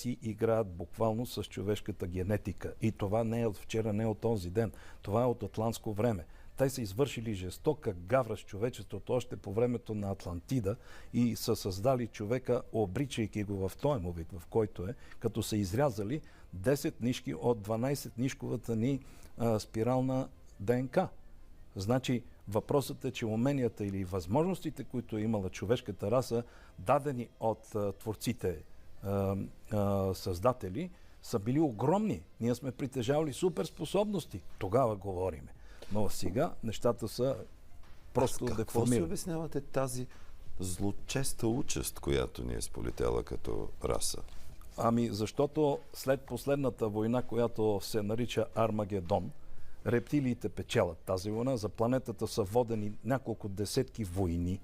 си играят буквално с човешката генетика. И това не е от вчера, не е от този ден. Това е от атлантско време. Те са извършили жестока гавра с човечеството още по времето на Атлантида и са създали човека, обричайки го в този му вид, в който е, като са изрязали 10 нишки от 12-нишковата ни спирална ДНК. Значи, въпросът е, че уменията или възможностите, които е имала човешката раса, дадени от творците, създатели, са били огромни. Ние сме притежавали суперспособности. Тогава говориме. Но сега нещата са просто деформирани. Какво си обяснявате тази злочеста участ, която ни е сполетяла като раса? Ами, защото след последната война, която се нарича Армагедон, рептилиите печелят тази война. За планетата са водени няколко десетки войни,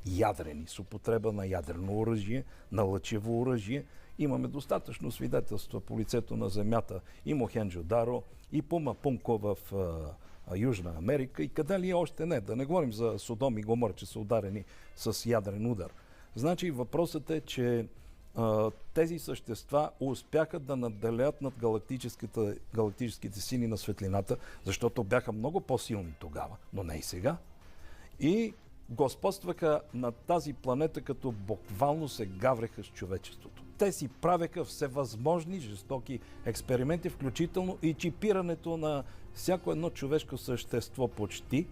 ядрени, с употреба на ядрено оръжие, на лъчево оръжие. Имаме достатъчно свидетелства по лицето на Земята. И Мохенджо-Даро, и Пума-Пунко в Южна Америка и къде ли още не. Да не говорим за Содом и Гомор, че са ударени с ядрен удар. Значи въпросът е, че тези същества успяха да надделеят над галактическите сили на светлината, защото бяха много по-силни тогава, но не и сега. И господстваха на тази планета, като буквално се гавреха с човечеството. Те си правеха всевъзможни жестоки експерименти, включително и чипирането на всяко едно човешко същество почти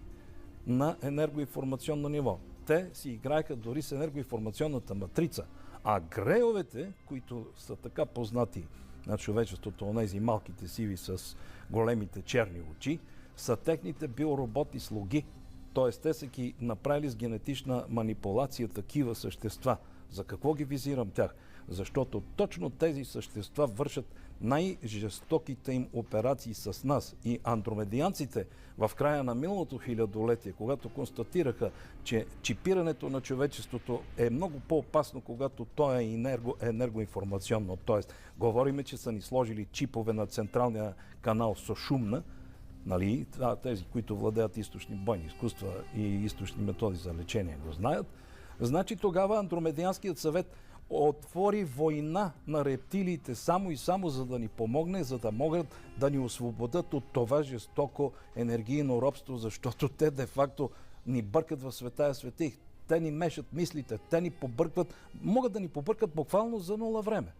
на енергоинформационно ниво. Те си играеха дори с енергоинформационната матрица. А грейовете, които са така познати на човечеството, онези малките сиви с големите черни очи, са техните биороботни слуги. Тоест, те са ги направили с генетична манипулация такива същества. За какво ги визирам тях? Защото точно тези същества вършат най-жестоките им операции с нас. И андромедианците в края на миналото хилядолетие, когато констатираха, че чипирането на човечеството е много по-опасно, когато то е енергоинформационно. Тоест, говориме, че са ни сложили чипове на централния канал Сошумна, нали, тези, които владеят източни бойни изкуства и източни методи за лечение, го знаят. Значи тогава Андромедианският съвет отвори война на рептилиите само и само за да ни помогне, за да могат да ни освободят от това жестоко енергийно робство, защото те де-факто ни бъркат в светая светих. Те ни мешат мислите, те ни побъркват, могат да ни побъркат буквално за нула време.